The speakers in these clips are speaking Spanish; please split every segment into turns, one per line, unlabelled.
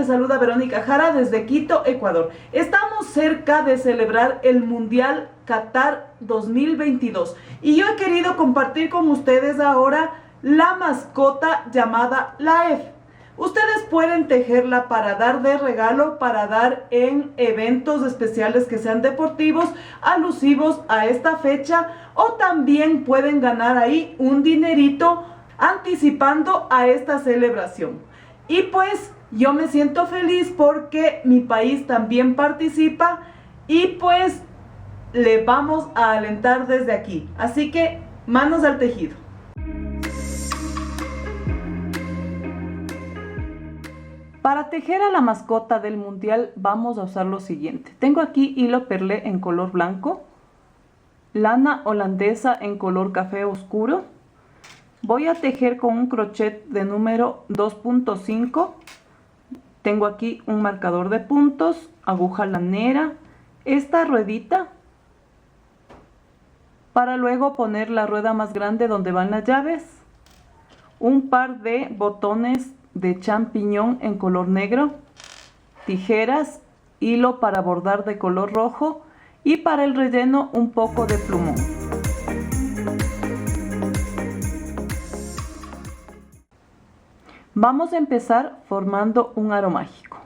saluda Verónica Jara desde Quito, Ecuador. Estamos cerca de celebrar el Mundial Qatar 2022 y yo he querido compartir con ustedes ahora la mascota llamada la F. Ustedes pueden tejerla para dar de regalo, para dar en eventos especiales que sean deportivos, alusivos a esta fecha, o también pueden ganar ahí un dinerito anticipando a esta celebración. Y pues yo me siento feliz porque mi país también participa y pues le vamos a alentar desde aquí. Así que manos al tejido. Para tejer a la mascota del mundial vamos a usar lo siguiente. Tengo aquí hilo perlé en color blanco, lana holandesa en color café oscuro. Voy a tejer con un crochet de número 2.5. Tengo aquí un marcador de puntos, aguja lanera, esta ruedita para luego poner la rueda más grande donde van las llaves, un par de botones de champiñón en color negro, tijeras, hilo para bordar de color rojo y para el relleno un poco de plumón. Vamos a empezar formando un aro mágico.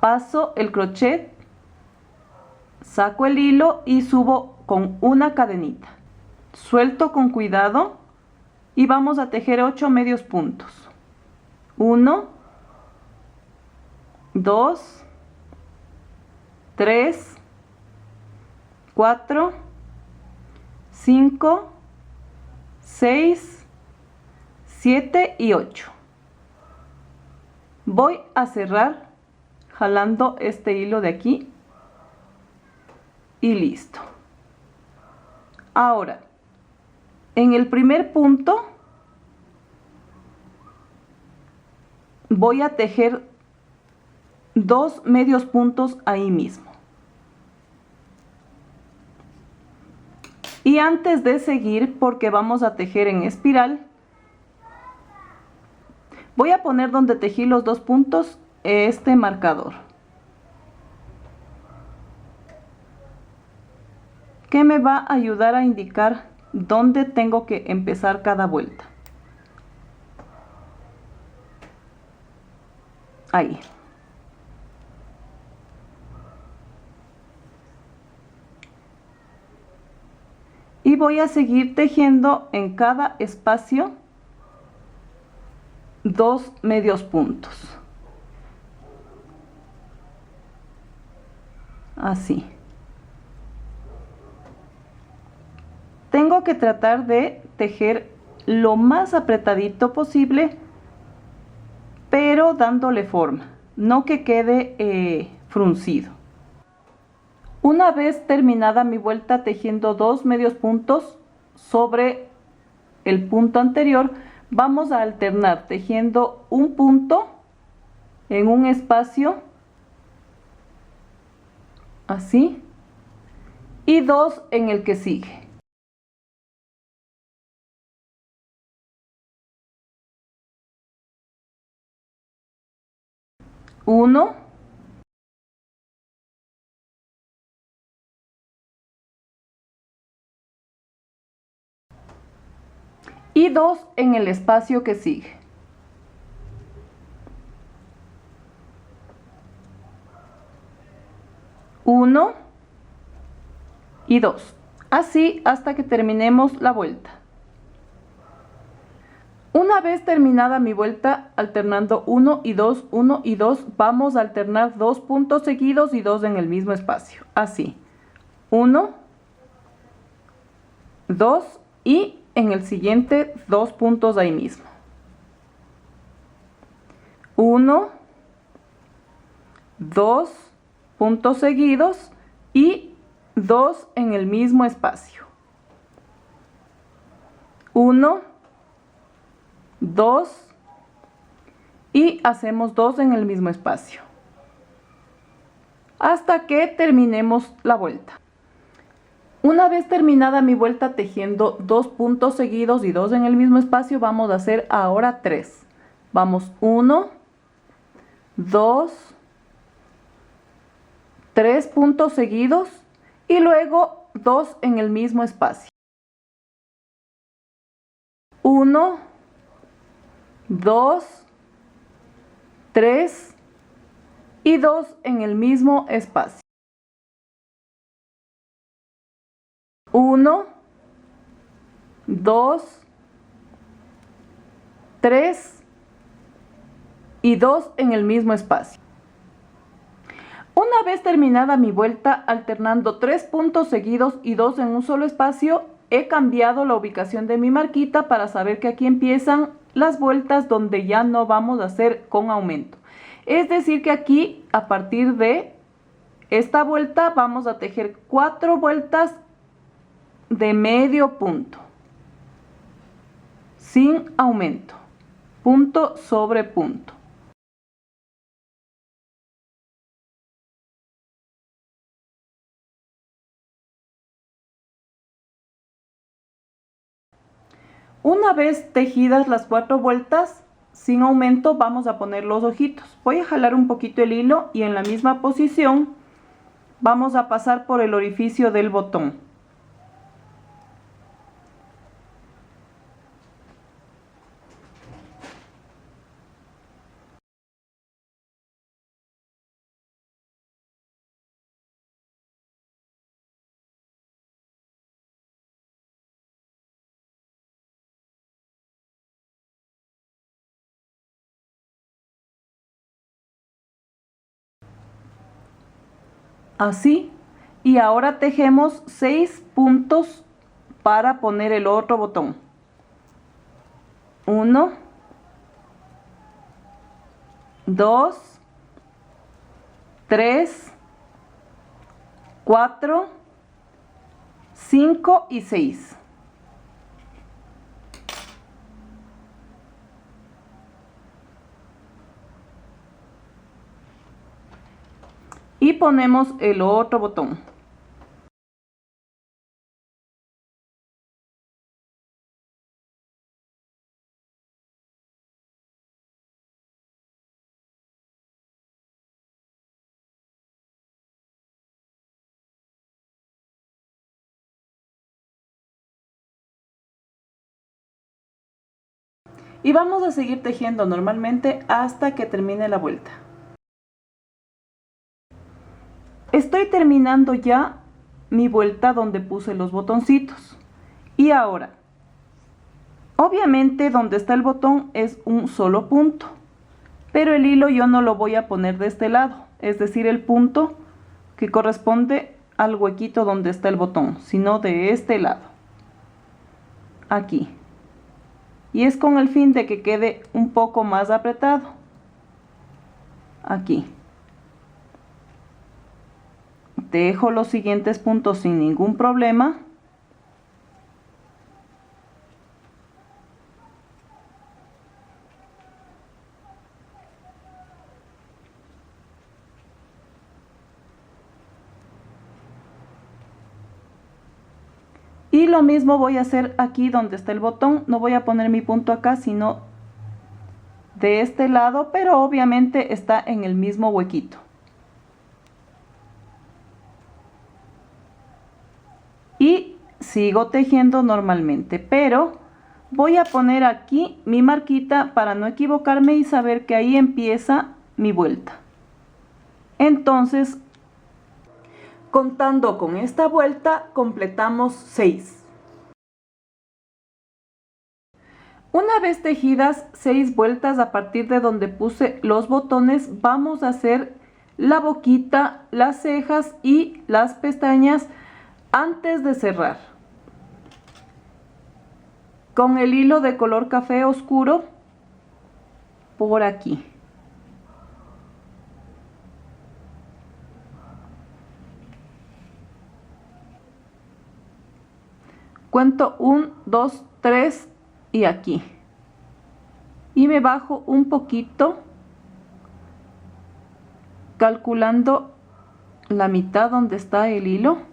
Paso el crochet, saco el hilo y subo con una cadenita. Suelto con cuidado y vamos a tejer 8 medios puntos. 1, 2, 3, 4, 5, 6, 7 y 8. Voy a cerrar jalando este hilo de aquí y listo. Ahora, en el primer punto voy a tejer 2 medios puntos ahí mismo. Y antes de seguir, porque vamos a tejer en espiral, voy a poner donde tejí los 2 puntos este marcador, que me va a ayudar a indicar dónde tengo que empezar cada vuelta. Ahí. Y voy a seguir tejiendo en cada espacio 2 medios puntos. Así. Tengo que tratar de tejer lo más apretadito posible, pero dándole forma, no que quede fruncido. Una vez terminada mi vuelta tejiendo 2 medios puntos sobre el punto anterior, vamos a alternar tejiendo un punto en un espacio, así, y 2 en el que sigue. Uno, y 2 en el espacio que sigue. 1 y 2. Así hasta que terminemos la vuelta. Una vez terminada mi vuelta, alternando 1 y 2, 1 y 2, vamos a alternar 2 puntos seguidos y 2 en el mismo espacio. Así. 1, 2 y en el siguiente 2 puntos ahí mismo. 1, 2 puntos seguidos y 2 en el mismo espacio. 1, 2 y hacemos 2 en el mismo espacio hasta que terminemos la vuelta. Una vez terminada mi vuelta tejiendo 2 puntos seguidos y 2 en el mismo espacio, vamos a hacer ahora 3. Vamos 1, 2, 3 puntos seguidos y luego 2 en el mismo espacio. 1, 2, 3 y 2 en el mismo espacio. 1, 2, 3 y 2 en el mismo espacio. Una vez terminada mi vuelta, alternando 3 puntos seguidos y 2 en un solo espacio, he cambiado la ubicación de mi marquita para saber que aquí empiezan las vueltas donde ya no vamos a hacer con aumento. Es decir que aquí, a partir de esta vuelta, vamos a tejer 4 vueltas de medio punto, sin aumento, punto sobre punto. Una vez tejidas las 4 vueltas sin aumento, vamos a poner los ojitos. Voy a jalar un poquito el hilo y en la misma posición vamos a pasar por el orificio del botón. Así, y ahora tejemos 6 puntos para poner el otro botón. 1, 2, 3, 4, 5 y 6. Y ponemos el otro botón. Y vamos a seguir tejiendo normalmente hasta que termine la vuelta. Estoy terminando ya mi vuelta donde puse los botoncitos. Y ahora, obviamente donde está el botón es un solo punto, pero el hilo yo no lo voy a poner de este lado, es decir, el punto que corresponde al huequito donde está el botón, sino de este lado, aquí. Y es con el fin de que quede un poco más apretado, aquí. Dejo los siguientes puntos sin ningún problema. Y lo mismo voy a hacer aquí donde está el botón. No voy a poner mi punto acá, sino de este lado, pero obviamente está en el mismo huequito. Y sigo tejiendo normalmente, pero voy a poner aquí mi marquita para no equivocarme y saber que ahí empieza mi vuelta. Entonces, contando con esta vuelta, completamos 6. Una vez tejidas 6 vueltas a partir de donde puse los botones, vamos a hacer la boquita, las cejas y las pestañas antes de cerrar. Con el hilo de color café oscuro por aquí. Cuento 1, 2, 3 y aquí. Y me bajo un poquito, calculando la mitad donde está el hilo.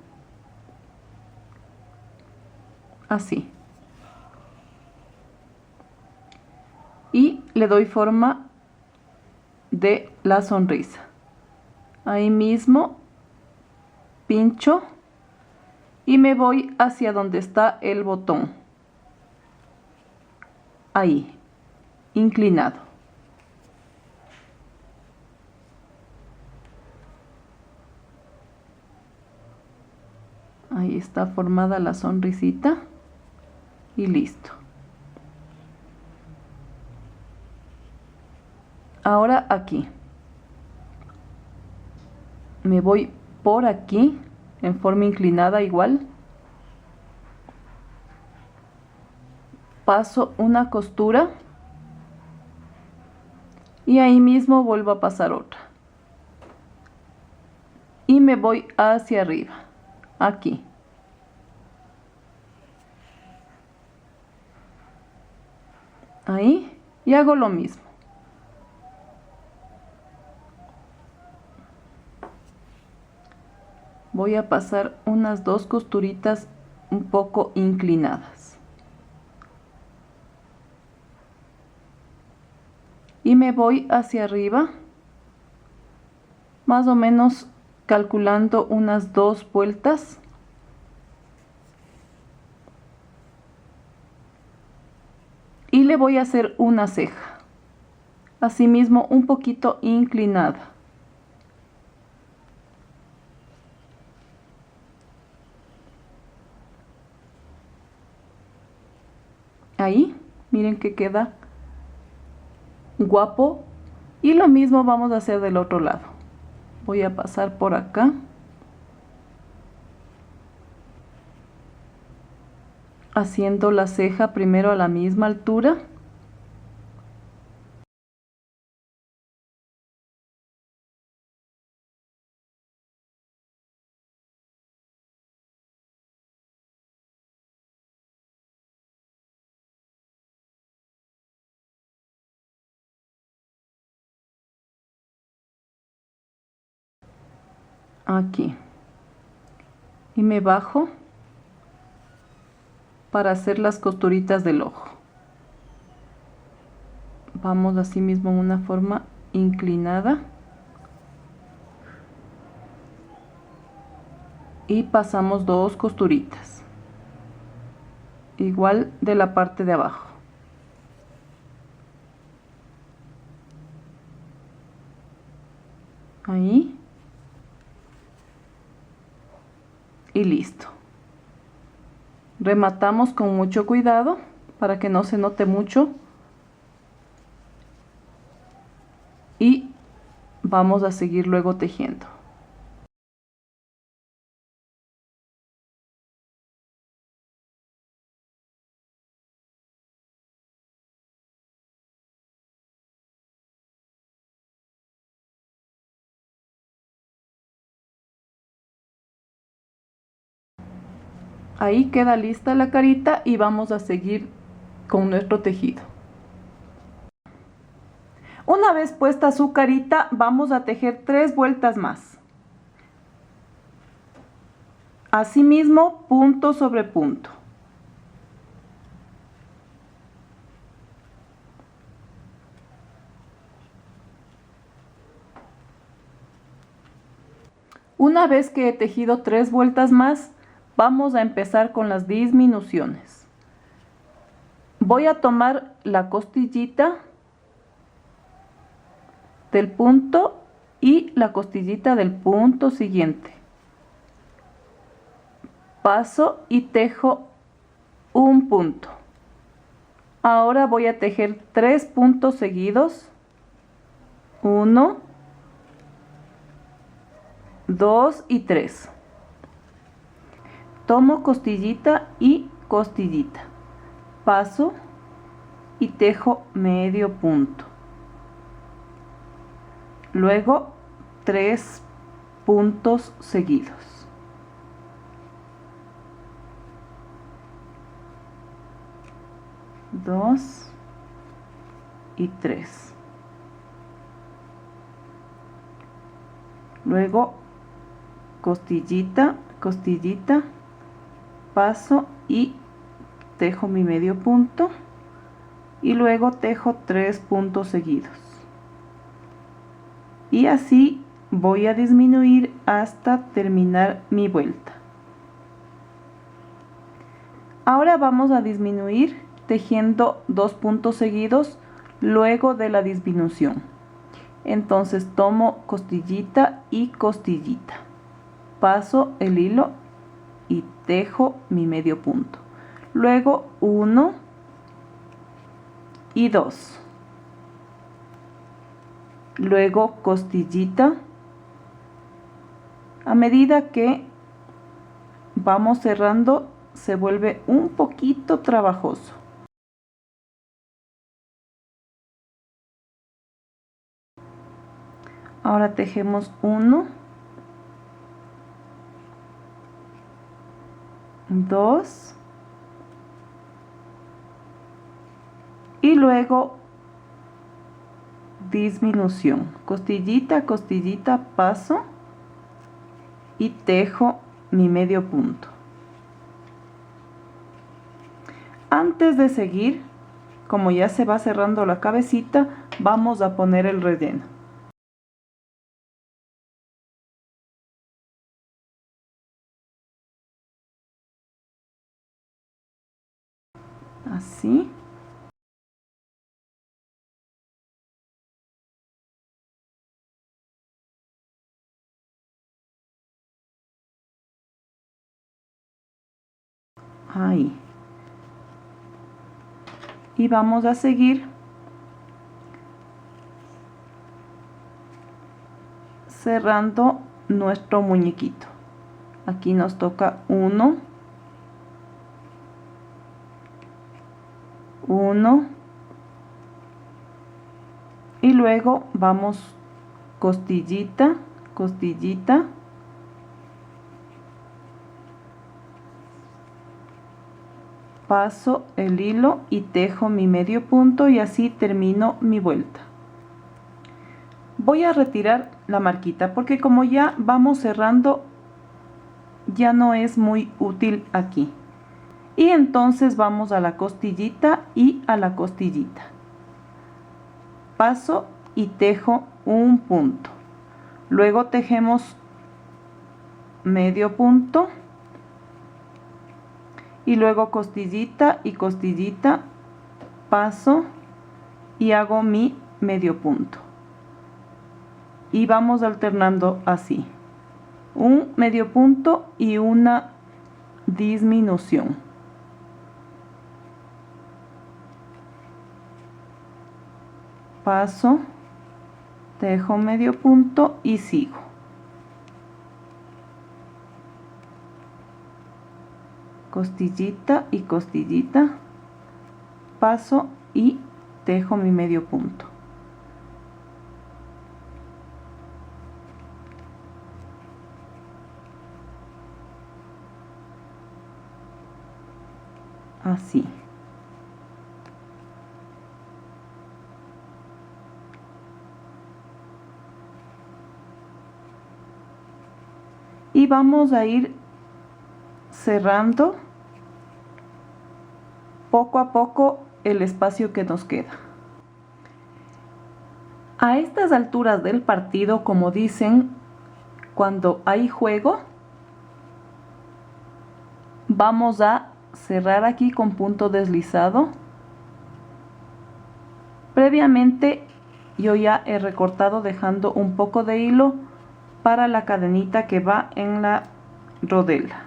Así. Y le doy forma de la sonrisa. Ahí mismo pincho y me voy hacia donde está el botón. Ahí, inclinado. Ahí está formada la sonrisita y listo. Ahora aquí. Me voy por aquí en forma inclinada igual. Paso una costura y ahí mismo vuelvo a pasar otra. Y me voy hacia arriba, aquí. Ahí, y hago lo mismo. Voy a pasar unas 2 costuritas un poco inclinadas. Y me voy hacia arriba, más o menos calculando unas 2 vueltas. Y le voy a hacer una ceja, asimismo un poquito inclinada. Ahí, miren que queda guapo. Y lo mismo vamos a hacer del otro lado. Voy a pasar por acá. Haciendo la ceja primero a la misma altura. Aquí. Y me bajo para hacer las costuritas del ojo. Vamos así mismo en una forma inclinada. Y pasamos 2 costuritas. Igual de la parte de abajo. Ahí. Y listo. Rematamos con mucho cuidado para que no se note mucho. Y vamos a seguir luego tejiendo. Ahí queda lista la carita y vamos a seguir con nuestro tejido. Una vez puesta su carita, vamos a tejer 3 vueltas más. Asimismo, punto sobre punto. Una vez que he tejido 3 vueltas más, vamos a empezar con las disminuciones. Voy a tomar la costillita del punto y la costillita del punto siguiente. Paso y tejo un punto. Ahora voy a tejer 3 puntos seguidos. 1, 2 y 3. Tomo costillita y costillita. Paso y tejo medio punto. Luego 3 puntos seguidos. Dos y 3. Luego costillita, costillita, paso y tejo mi medio punto y luego tejo 3 puntos seguidos. y así voy a disminuir hasta terminar mi vuelta. Ahora vamos a disminuir tejiendo 2 puntos seguidos luego de la disminución. Entonces tomo costillita y costillita, paso el hilo y tejo mi medio punto, luego 1 y 2, luego costillita. A medida que vamos cerrando se vuelve un poquito trabajoso. Ahora tejemos 1, 2 y luego disminución, costillita, costillita, paso y tejo mi medio punto. Antes de seguir, como ya se va cerrando la cabecita, vamos a poner el relleno. Así. Ahí. Y vamos a seguir cerrando nuestro muñequito. Aquí nos toca 1, 1 y luego vamos costillita, costillita, paso el hilo y tejo mi medio punto y así termino mi vuelta. Voy a retirar la marquita porque como ya vamos cerrando, ya no es muy útil aquí. Y entonces vamos a la costillita y a la costillita. Paso y tejo un punto. Luego tejemos medio punto. Y luego costillita y costillita, paso y hago mi medio punto. Y vamos alternando así. Un medio punto y una disminución. Paso, tejo medio punto y sigo. Costillita y costillita, paso y tejo mi medio punto. Así. Y vamos a ir cerrando poco a poco el espacio que nos queda. A estas alturas del partido, como dicen, cuando hay juego, vamos a cerrar aquí con punto deslizado. Previamente yo ya he recortado dejando un poco de hilo para la cadenita que va en la rodela.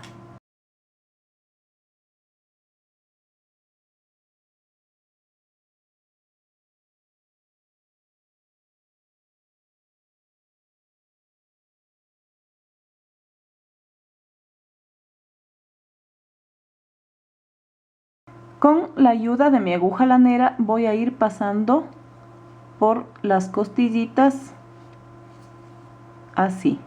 Con la ayuda de mi aguja lanera voy a ir pasando por las costillitas así.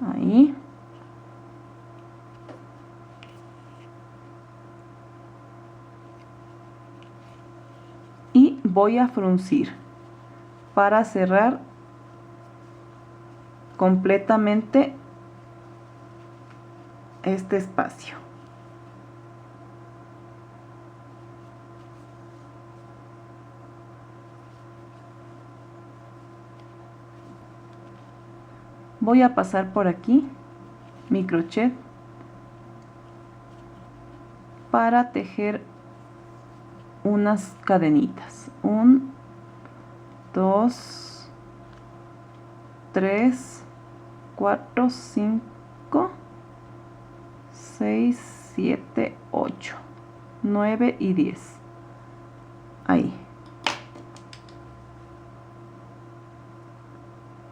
Ahí. Y voy a fruncir para cerrar completamente este espacio. voy a pasar por aquí mi crochet para tejer unas cadenitas. 1, 2, 3, 4, 5, 6, 7, 8, 9 y 10. Ahí.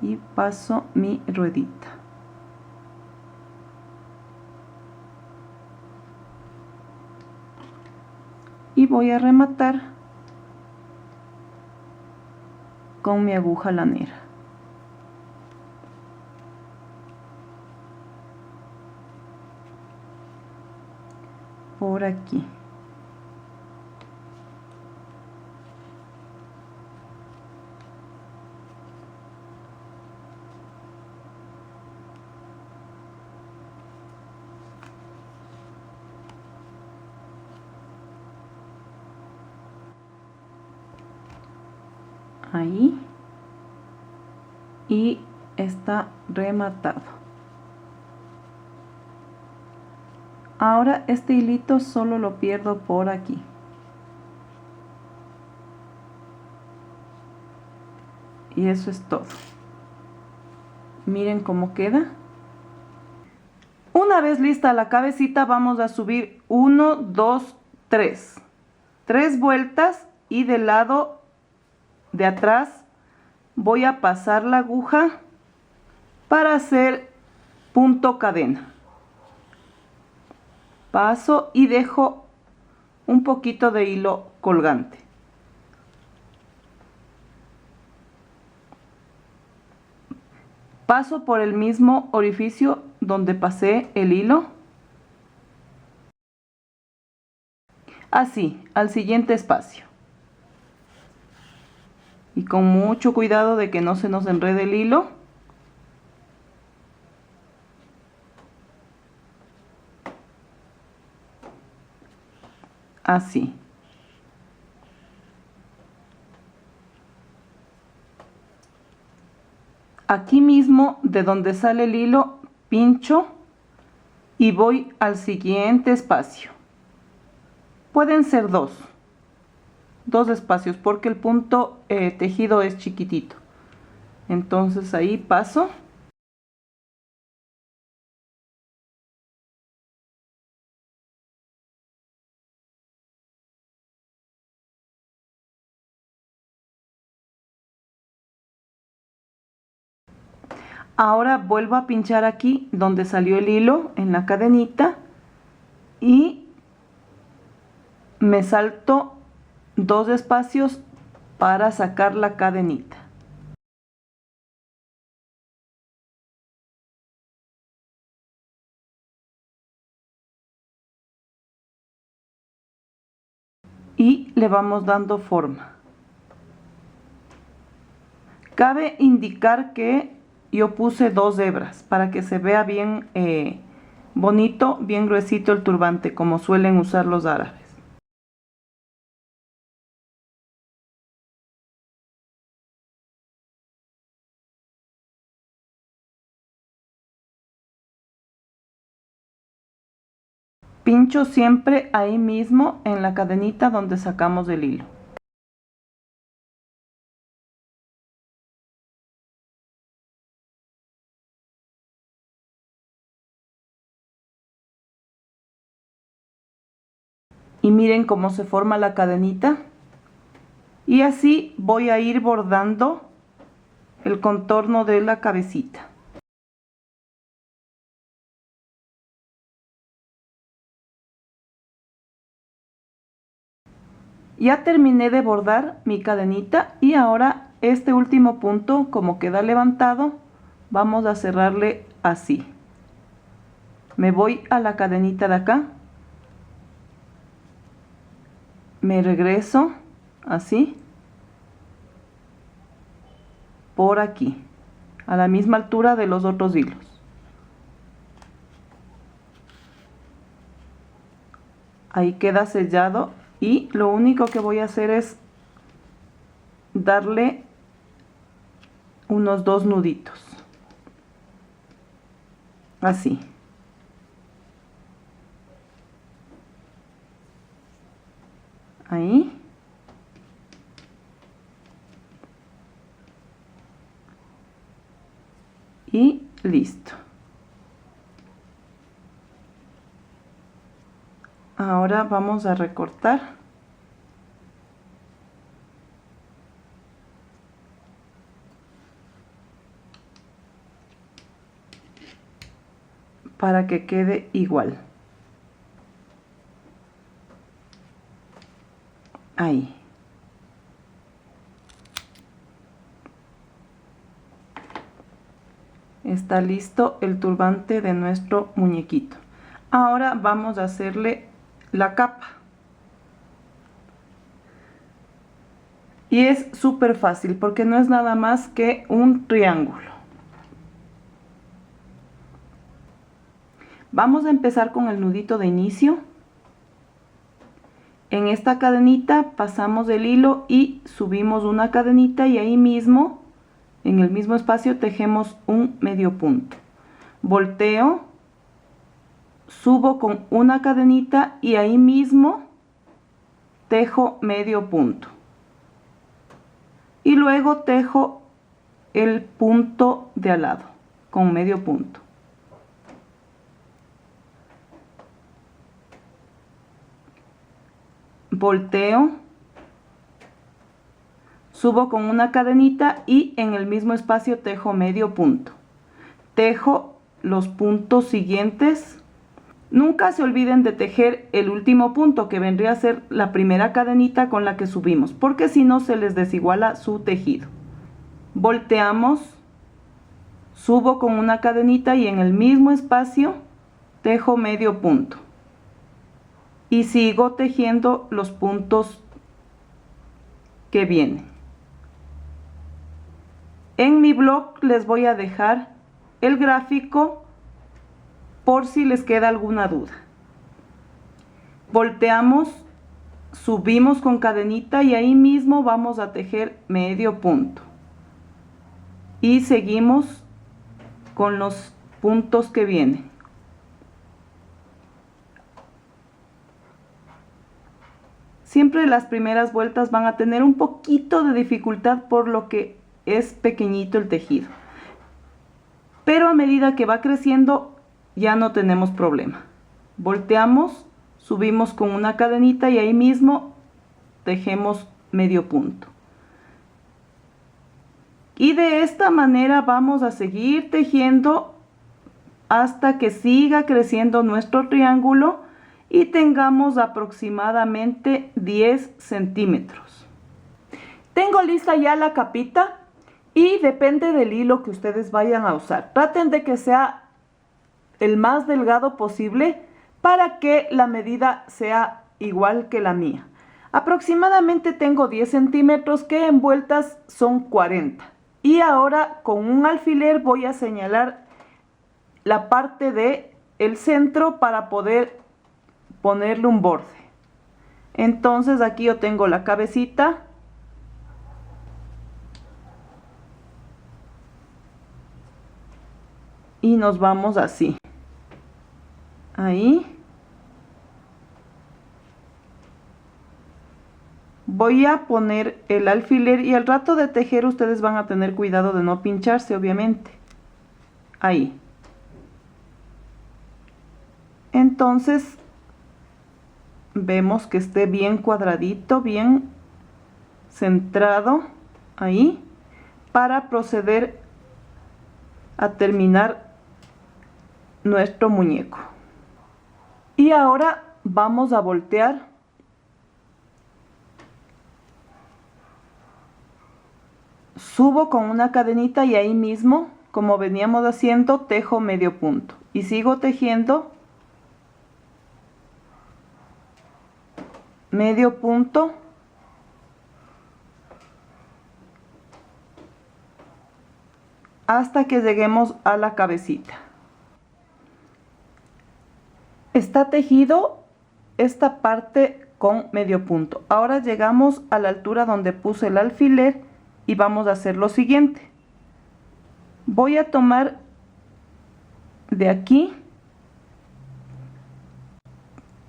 Y paso mi ruedita. Y voy a rematar con mi aguja lanera. Por aquí. Ahí, y está rematado. Ahora este hilito solo lo pierdo por aquí. Y eso es todo. Miren cómo queda. Una vez lista la cabecita, vamos a subir 1, 2, 3. 3 vueltas, y del lado de atrás voy a pasar la aguja para hacer punto cadena. Paso y dejo un poquito de hilo colgante. Paso por el mismo orificio donde pasé el hilo. Así, al siguiente espacio. Y con mucho cuidado de que no se nos enrede el hilo. Así. Aquí mismo de donde sale el hilo, pincho y voy al siguiente espacio. Pueden ser dos espacios porque el punto tejido es chiquitito. Entonces ahí paso. Ahora vuelvo a pinchar aquí donde salió el hilo en la cadenita y me salto 2 espacios para sacar la cadenita. Y le vamos dando forma. Cabe indicar que yo puse 2 hebras para que se vea bien bonito, bien gruesito el turbante, como suelen usar los árabes. Pincho siempre ahí mismo en la cadenita donde sacamos el hilo. Y miren cómo se forma la cadenita. Y así voy a ir bordando el contorno de la cabecita. Ya terminé de bordar mi cadenita y ahora este último punto, como queda levantado, vamos a cerrarle así. Me voy a la cadenita de acá, me regreso así por aquí, a la misma altura de los otros hilos. Ahí queda sellado y lo único que voy a hacer es darle unos 2 nuditos. así. Ahí. Y listo. Ahora vamos a recortar. Para que quede igual. Ahí. Está listo el turbante de nuestro muñequito. Ahora vamos a hacerle la capa. Y es súper fácil porque no es nada más que un triángulo. Vamos a empezar con el nudito de inicio. En esta cadenita pasamos el hilo y subimos una cadenita y ahí mismo, en el mismo espacio, tejemos un medio punto. Volteo, subo con una cadenita y ahí mismo tejo medio punto. Y luego tejo el punto de al lado con medio punto. Volteo, subo con una cadenita y en el mismo espacio tejo medio punto. Tejo los puntos siguientes. Nunca se olviden de tejer el último punto, que vendría a ser la primera cadenita con la que subimos, porque si no se les desiguala su tejido. Volteamos, subo con una cadenita y en el mismo espacio tejo medio punto. Y sigo tejiendo los puntos que vienen. En mi blog les voy a dejar el gráfico por si les queda alguna duda. Volteamos, subimos con cadenita y ahí mismo vamos a tejer medio punto. Y seguimos con los puntos que vienen. Siempre las primeras vueltas van a tener un poquito de dificultad por lo que es pequeñito el tejido. Pero a medida que va creciendo ya no tenemos problema. Volteamos, subimos con una cadenita y ahí mismo tejemos medio punto. Y de esta manera vamos a seguir tejiendo hasta que siga creciendo nuestro triángulo y tengamos aproximadamente 10 centímetros. Tengo lista ya la capita y depende del hilo que ustedes vayan a usar. Traten de que sea el más delgado posible para que la medida sea igual que la mía. Aproximadamente tengo 10 centímetros que en vueltas son 40. Y ahora con un alfiler voy a señalar la parte del centro para poder ponerle un borde. Entonces aquí yo tengo la cabecita y nos vamos así. Ahí voy a poner el alfiler y al rato de tejer ustedes van a tener cuidado de no pincharse, obviamente. Ahí. Entonces vemos que esté bien cuadradito, bien centrado ahí, para proceder a terminar nuestro muñeco. Y ahora vamos a voltear subo con una cadenita y ahí mismo, como veníamos haciendo, tejo medio punto y sigo tejiendo medio punto hasta que lleguemos a la cabecita. Está tejido esta parte con medio punto. Ahora llegamos a la altura donde puse el alfiler y vamos a hacer lo siguiente. Voy a tomar de aquí,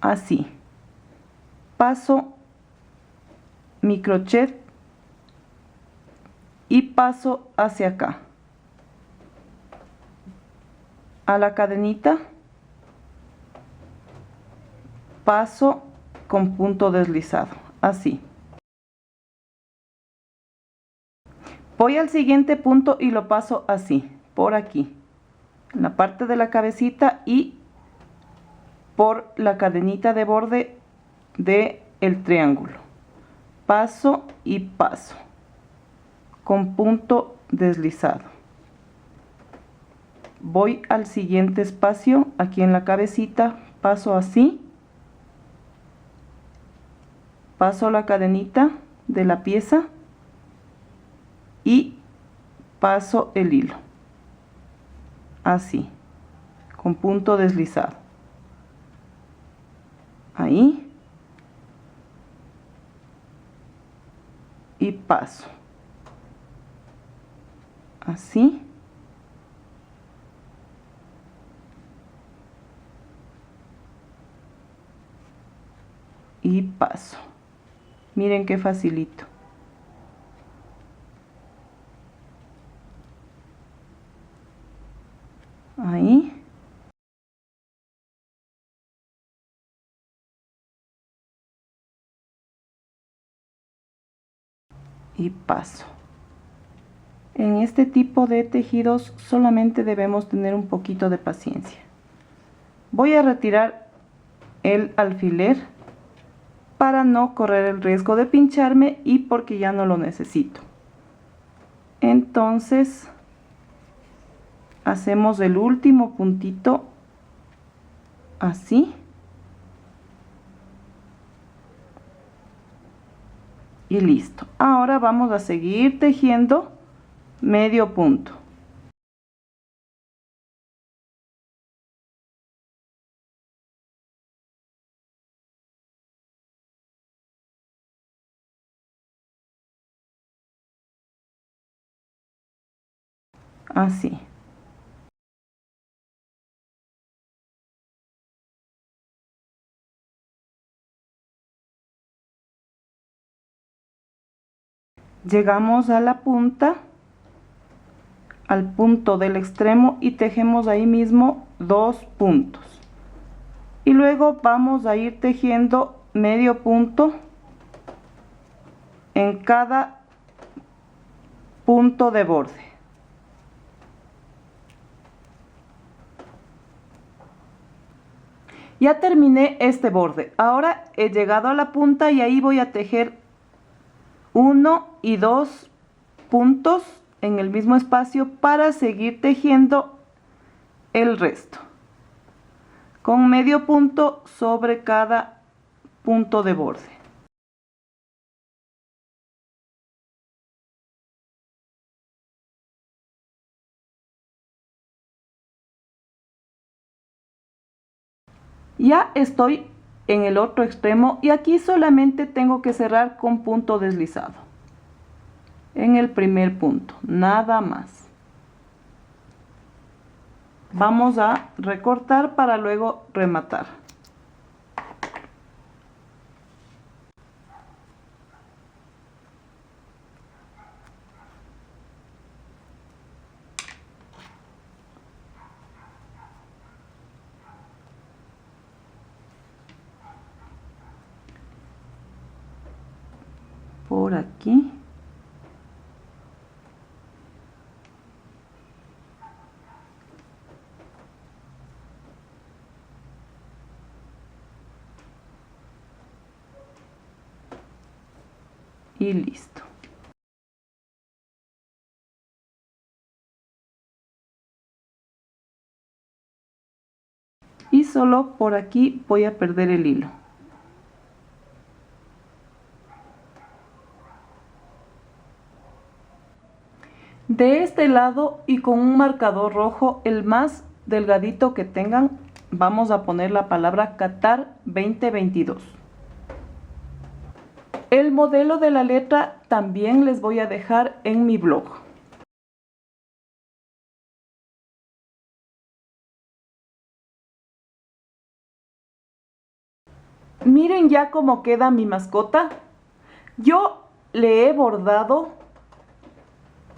así, paso mi crochet y paso hacia acá a la cadenita, paso con punto deslizado, así. Voy al siguiente punto y lo paso así, por aquí, en la parte de la cabecita y por la cadenita de borde de el triángulo. Paso y paso con punto deslizado. Voy al siguiente espacio, aquí en la cabecita, paso así, paso la cadenita de la pieza y paso el hilo, así, con punto deslizado, ahí, y paso, así, y paso. Miren qué facilito. Ahí. Y paso. En este tipo de tejidos solamente debemos tener un poquito de paciencia. Voy a retirar el alfiler para no correr el riesgo de pincharme y porque ya no lo necesito. Entonces hacemos el último puntito así y listo. Ahora vamos a seguir tejiendo medio punto. Así. Llegamos a la punta, al punto del extremo y tejemos ahí mismo 2 puntos. Y luego vamos a ir tejiendo medio punto en cada punto de borde. Ya terminé este borde. Ahora he llegado a la punta y ahí voy a tejer 1 y 2 puntos en el mismo espacio para seguir tejiendo el resto con medio punto sobre cada punto de borde. Ya estoy en el otro extremo y aquí solamente tengo que cerrar con punto deslizado en el primer punto, nada más. Vamos a recortar para luego rematar. Por aquí. Y listo. Y solo por aquí voy a perder el hilo. De este lado y con un marcador rojo, el más delgadito que tengan, vamos a poner la palabra Qatar 2022. El modelo de la letra también les voy a dejar en mi blog. Miren ya cómo queda mi mascota. Yo le he bordado,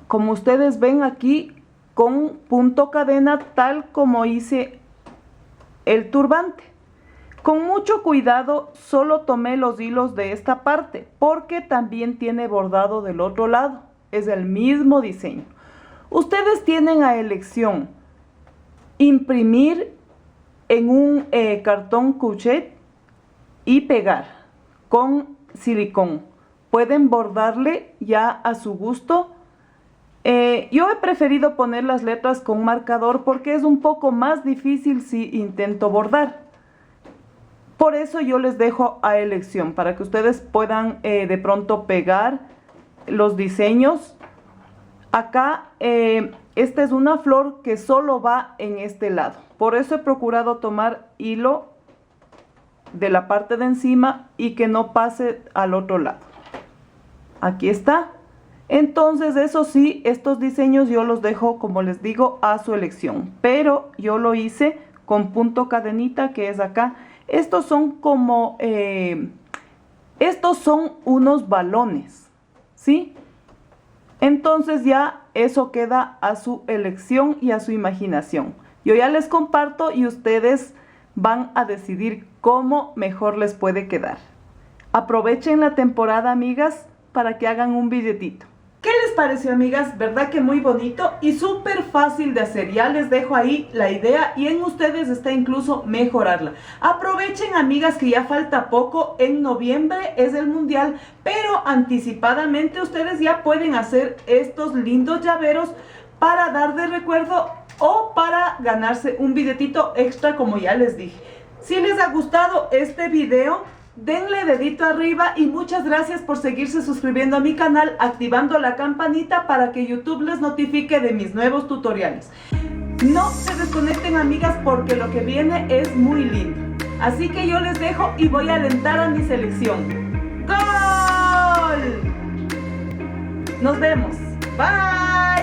como ustedes ven aquí, con punto cadena, tal como hice el turbante. Con mucho cuidado solo tomé los hilos de esta parte, porque también tiene bordado del otro lado. Es el mismo diseño. Ustedes tienen a elección imprimir en un cartón couché y pegar con silicón. Pueden bordarle ya a su gusto. Yo he preferido poner las letras con marcador porque es un poco más difícil si intento bordar. Por eso yo les dejo a elección, para que ustedes puedan de pronto pegar los diseños. Acá, esta es una flor que solo va en este lado. Por eso he procurado tomar hilo de la parte de encima y que no pase al otro lado. Aquí está. Entonces, eso sí, estos diseños yo los dejo, como les digo, a su elección. Pero yo lo hice con punto cadenita, que es acá. Estos son como, estos son unos balones, ¿sí? Entonces ya eso queda a su elección y a su imaginación. Yo ya les comparto y ustedes van a decidir cómo mejor les puede quedar. Aprovechen la temporada, amigas, para que hagan un billetito. ¿Qué les pareció, amigas? ¿Verdad que muy bonito y súper fácil de hacer? Ya les dejo ahí la idea y en ustedes está incluso mejorarla. Aprovechen, amigas, que ya falta poco. En noviembre es el mundial, pero anticipadamente ustedes ya pueden hacer estos lindos llaveros para dar de recuerdo o para ganarse un billetito extra, como ya les dije. Si les ha gustado este video, denle dedito arriba y muchas gracias por seguirse suscribiendo a mi canal, activando la campanita para que YouTube les notifique de mis nuevos tutoriales. No se desconecten, amigas, porque lo que viene es muy lindo. Así que yo les dejo y voy a alentar a mi selección. ¡Gol! Nos vemos. Bye.